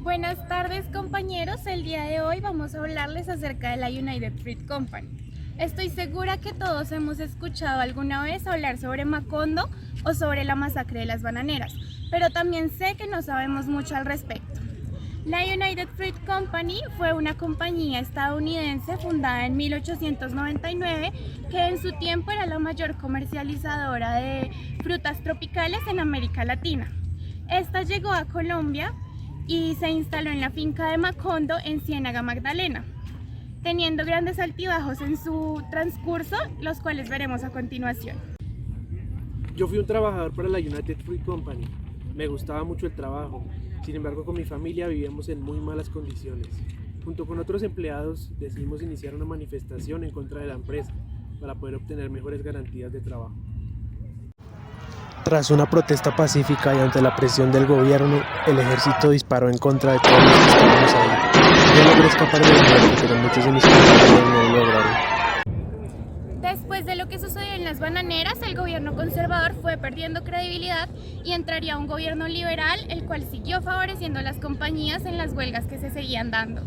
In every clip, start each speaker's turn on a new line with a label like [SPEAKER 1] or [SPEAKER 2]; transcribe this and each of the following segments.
[SPEAKER 1] Buenas tardes compañeros, el día de hoy vamos a hablarles acerca de la United Fruit Company. Estoy segura que todos hemos escuchado alguna vez hablar sobre Macondo o sobre la masacre de las bananeras, pero también sé que no sabemos mucho al respecto. La United Fruit Company fue una compañía estadounidense fundada en 1899 que en su tiempo era la mayor comercializadora de frutas tropicales en América Latina. Esta llegó a Colombia y se instaló en la finca de Macondo en Ciénaga Magdalena, teniendo grandes altibajos en su transcurso, los cuales veremos a continuación.
[SPEAKER 2] Yo fui un trabajador para la United Fruit Company. Me gustaba mucho el trabajo. Sin embargo, con mi familia vivíamos en muy malas condiciones. Junto con otros empleados decidimos iniciar una manifestación en contra de la empresa para poder obtener mejores garantías de trabajo.
[SPEAKER 3] Tras una protesta pacífica y ante la presión del gobierno, el ejército disparó en contra de todos los que estábamos ahí. Yo logré escapar de la muerte, pero muchos de mis compañeros no lo lograron.
[SPEAKER 1] Después de lo que sucedió en las bananeras, el gobierno conservador fue perdiendo credibilidad y entraría un gobierno liberal, el cual siguió favoreciendo a las compañías en las huelgas que se seguían dando.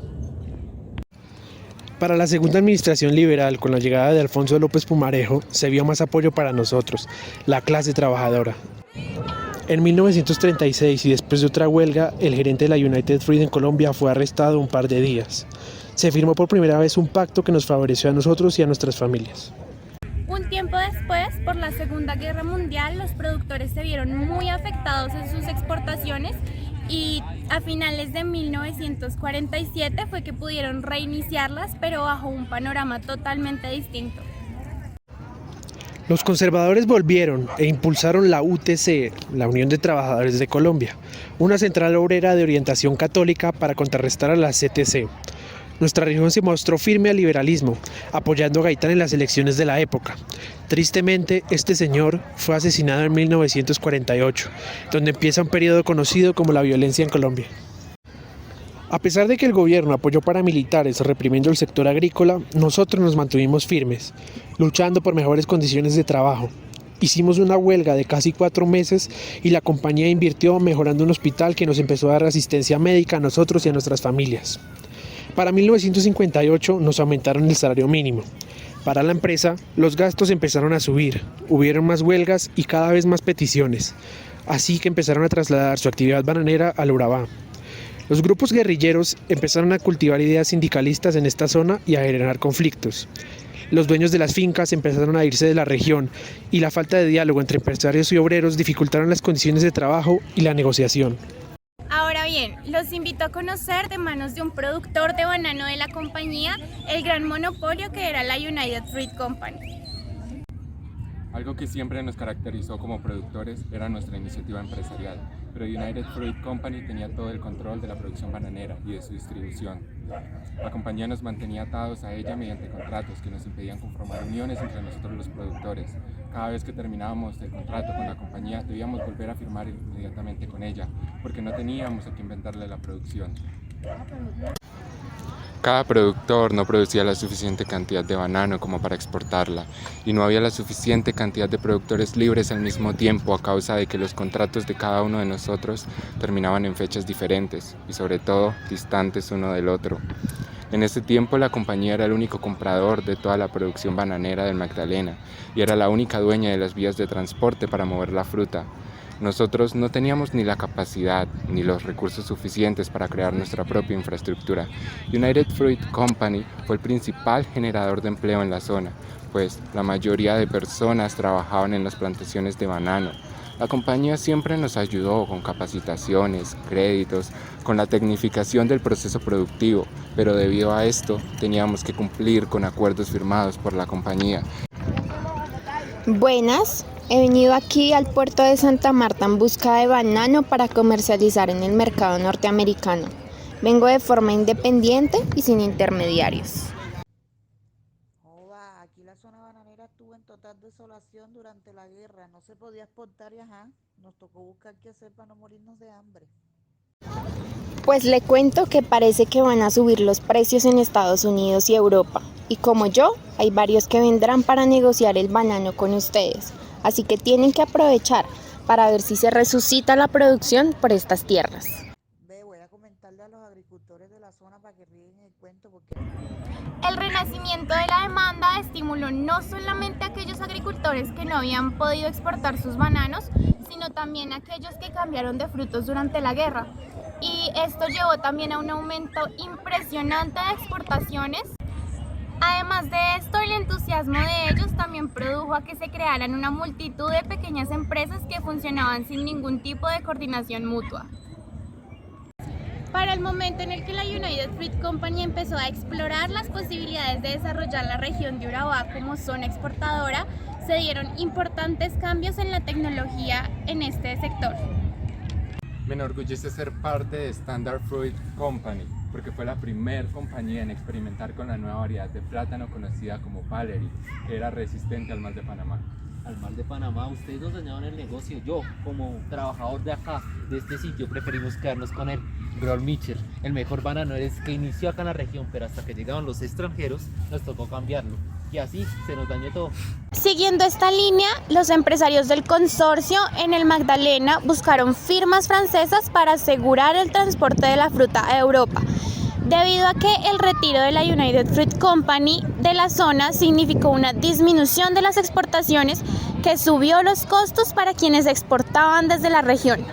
[SPEAKER 3] Para la segunda administración liberal, con la llegada de Alfonso López Pumarejo, se vio más apoyo para nosotros, la clase trabajadora. En 1936, y después de otra huelga, el gerente de la United Fruit en Colombia fue arrestado un par de días. Se firmó por primera vez un pacto que nos favoreció a nosotros y a nuestras familias.
[SPEAKER 1] Un tiempo después, por la Segunda Guerra Mundial, los productores se vieron muy afectados en sus exportaciones y a finales de 1947 fue que pudieron reiniciarlas, pero bajo un panorama totalmente distinto.
[SPEAKER 3] Los conservadores volvieron e impulsaron la UTC, la Unión de Trabajadores de Colombia, una central obrera de orientación católica para contrarrestar a la CTC. Nuestra región se mostró firme al liberalismo, apoyando a Gaitán en las elecciones de la época. Tristemente, este señor fue asesinado en 1948, donde empieza un periodo conocido como la violencia en Colombia. A pesar de que el gobierno apoyó paramilitares reprimiendo el sector agrícola, nosotros nos mantuvimos firmes, luchando por mejores condiciones de trabajo. Hicimos una huelga de casi 4 meses y la compañía invirtió mejorando un hospital que nos empezó a dar asistencia médica a nosotros y a nuestras familias. Para 1958 nos aumentaron el salario mínimo. Para la empresa, los gastos empezaron a subir, hubieron más huelgas y cada vez más peticiones, así que empezaron a trasladar su actividad bananera al Urabá. Los grupos guerrilleros empezaron a cultivar ideas sindicalistas en esta zona y a generar conflictos. Los dueños de las fincas empezaron a irse de la región y la falta de diálogo entre empresarios y obreros dificultaron las condiciones de trabajo y la negociación.
[SPEAKER 1] Ahora bien, los invito a conocer de manos de un productor de banano de la compañía el gran monopolio que era la United Fruit Company.
[SPEAKER 4] Algo que siempre nos caracterizó como productores era nuestra iniciativa empresarial, pero United Fruit Company tenía todo el control de la producción bananera y de su distribución. La compañía nos mantenía atados a ella mediante contratos que nos impedían conformar uniones entre nosotros los productores. Cada vez que terminábamos el contrato con la compañía debíamos volver a firmar inmediatamente con ella, porque no teníamos a quién venderle la producción. Cada productor no producía la suficiente cantidad de banano como para exportarla, y no había la suficiente cantidad de productores libres al mismo tiempo a causa de que los contratos de cada uno de nosotros terminaban en fechas diferentes y sobre todo distantes uno del otro. En ese tiempo la compañía era el único comprador de toda la producción bananera del Magdalena y era la única dueña de las vías de transporte para mover la fruta. Nosotros no teníamos ni la capacidad ni los recursos suficientes para crear nuestra propia infraestructura. United Fruit Company fue el principal generador de empleo en la zona, pues la mayoría de personas trabajaban en las plantaciones de banano. La compañía siempre nos ayudó con capacitaciones, créditos, con la tecnificación del proceso productivo, pero debido a esto teníamos que cumplir con acuerdos firmados por la compañía.
[SPEAKER 5] Buenas, he venido aquí al puerto de Santa Marta en busca de banano para comercializar en el mercado norteamericano. Vengo de forma independiente y sin intermediarios.
[SPEAKER 6] Aquí la zona bananera estuvo en total desolación durante la guerra, no se podía exportar y nos tocó buscar qué hacer para no morirnos de hambre.
[SPEAKER 5] Pues le cuento que parece que van a subir los precios en Estados Unidos y Europa. Y como yo, hay varios que vendrán para negociar el banano con ustedes. Así que tienen que aprovechar para ver si se resucita la producción por estas tierras.
[SPEAKER 6] Voy a comentarle a a los agricultores de la zona para que rieguen el cuento porque
[SPEAKER 1] El renacimiento de la demanda estimuló no solamente a aquellos agricultores que no habían podido exportar sus bananos, sino también a aquellos que cambiaron de frutos durante la guerra. Y esto llevó también a un aumento impresionante de exportaciones. Además de esto, el entusiasmo de ellos también produjo a que se crearan una multitud de pequeñas empresas que funcionaban sin ningún tipo de coordinación mutua. Para el momento en el que la United Fruit Company empezó a explorar las posibilidades de desarrollar la región de Urabá como zona exportadora, se dieron importantes cambios en la tecnología en este sector.
[SPEAKER 4] Me enorgullece ser parte de Standard Fruit Company, porque fue la primera compañía en experimentar con la nueva variedad de plátano conocida como Valerie, que era resistente al mal de Panamá.
[SPEAKER 7] Al mal de Panamá, ustedes nos dañaron el negocio. Yo, como trabajador de acá, de este sitio, preferimos quedarnos con el Groll Mitchell, el mejor banano que inició acá en la región, pero hasta que llegaron los extranjeros nos tocó cambiarlo. Y así se nos dañó todo.
[SPEAKER 5] Siguiendo esta línea, los empresarios del consorcio en el Magdalena buscaron firmas francesas para asegurar el transporte de la fruta a Europa, debido a que el retiro de la United Fruit Company de la zona significó una disminución de las exportaciones que subió los costos para quienes exportaban desde la región.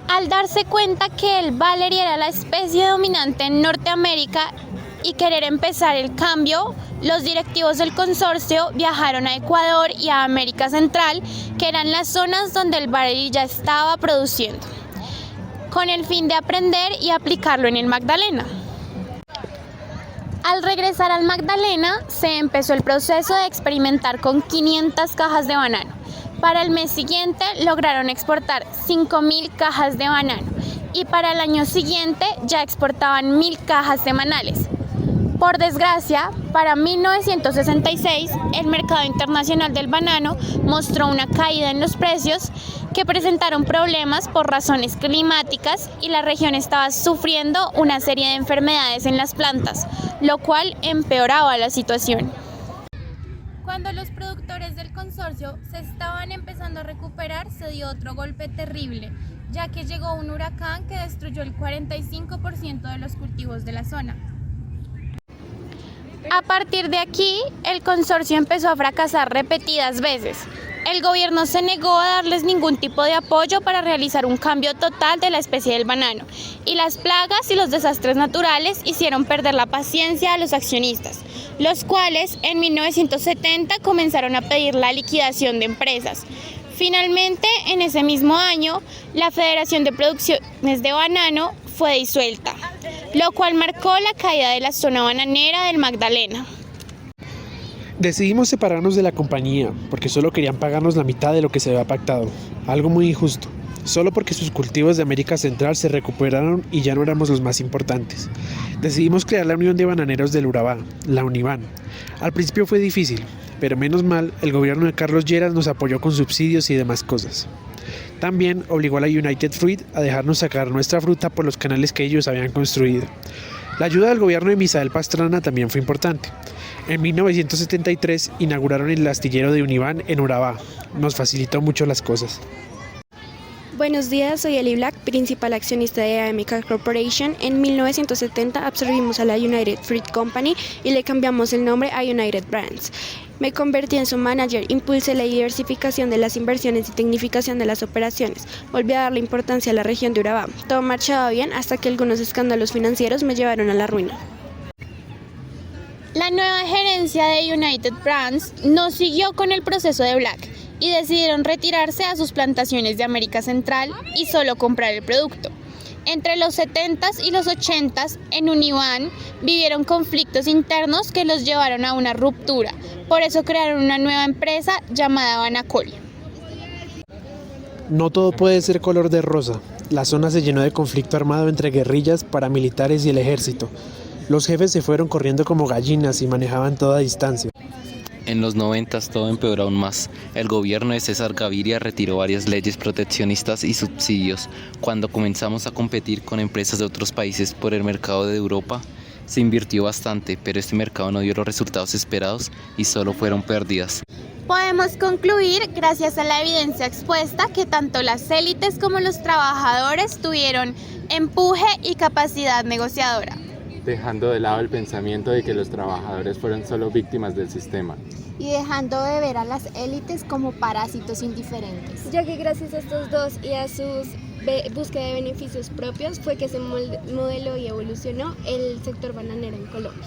[SPEAKER 5] Al darse cuenta que el Valerie era la especie dominante en Norteamérica y querer empezar el cambio, los directivos del consorcio viajaron a Ecuador y a América Central, que eran las zonas donde el Valerie ya estaba produciendo, con el fin de aprender y aplicarlo en el Magdalena. Al regresar al Magdalena, se empezó el proceso de experimentar con 500 cajas de banano. Para el mes siguiente lograron exportar 5.000 cajas de banano y para el año siguiente ya exportaban 1.000 cajas semanales. Por desgracia, para 1966, el mercado internacional del banano mostró una caída en los precios que presentaron problemas por razones climáticas y la región estaba sufriendo una serie de enfermedades en las plantas, lo cual empeoraba la situación.
[SPEAKER 1] Cuando los productores del consorcio se estaban empezando a recuperar, se dio otro golpe terrible, ya que llegó un huracán que destruyó el 45% de los cultivos de la zona.
[SPEAKER 5] A partir de aquí, el consorcio empezó a fracasar repetidas veces. El gobierno se negó a darles ningún tipo de apoyo para realizar un cambio total de la especie del banano, y las plagas y los desastres naturales hicieron perder la paciencia a los accionistas, los cuales en 1970 comenzaron a pedir la liquidación de empresas. Finalmente, en ese mismo año, la Federación de Producciones de Banano fue disuelta, lo cual marcó la caída de la zona bananera del Magdalena.
[SPEAKER 3] Decidimos separarnos de la compañía porque solo querían pagarnos la mitad de lo que se había pactado, algo muy injusto, solo porque sus cultivos de América Central se recuperaron y ya no éramos los más importantes. Decidimos crear la Unión de Bananeros del Urabá, la UNIBAN. Al principio fue difícil, pero menos mal el gobierno de Carlos Lleras nos apoyó con subsidios y demás cosas. También obligó a la United Fruit a dejarnos sacar nuestra fruta por los canales que ellos habían construido. La ayuda del gobierno de Misael Pastrana también fue importante. En 1973 inauguraron el astillero de Uniban en Urabá. Nos facilitó mucho las cosas.
[SPEAKER 8] Buenos días, soy Eli Black, principal accionista de Amica Corporation. En 1970 absorbimos a la United Fruit Company y le cambiamos el nombre a United Brands. Me convertí en su manager, impulsé la diversificación de las inversiones y tecnificación de las operaciones. Volví a darle importancia a la región de Urabá. Todo marchaba bien hasta que algunos escándalos financieros me llevaron a la ruina.
[SPEAKER 5] La nueva gerencia de United Brands no siguió con el proceso de Black y decidieron retirarse a sus plantaciones de América Central y solo comprar el producto. Entre los 70s y los 80s, en Uniban vivieron conflictos internos que los llevaron a una ruptura. Por eso crearon una nueva empresa llamada Banacol.
[SPEAKER 3] No todo puede ser color de rosa. La zona se llenó de conflicto armado entre guerrillas, paramilitares y el ejército. Los jefes se fueron corriendo como gallinas y manejaban toda distancia.
[SPEAKER 9] En los 90 todo empeoró aún más. El gobierno de César Gaviria retiró varias leyes proteccionistas y subsidios. Cuando comenzamos a competir con empresas de otros países por el mercado de Europa, Se invirtió bastante, pero este mercado no dio los resultados esperados y solo fueron pérdidas.
[SPEAKER 1] Podemos concluir, gracias a la evidencia expuesta, que tanto las élites como los trabajadores tuvieron empuje y capacidad negociadora.
[SPEAKER 4] Dejando de lado el pensamiento de que los trabajadores fueron solo víctimas del sistema.
[SPEAKER 5] Y dejando de ver a las élites como parásitos indiferentes.
[SPEAKER 8] Ya que gracias a estos dos y a sus búsqueda de beneficios propios fue que se modeló y evolucionó el sector bananero en Colombia.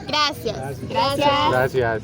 [SPEAKER 1] Gracias.
[SPEAKER 4] Gracias.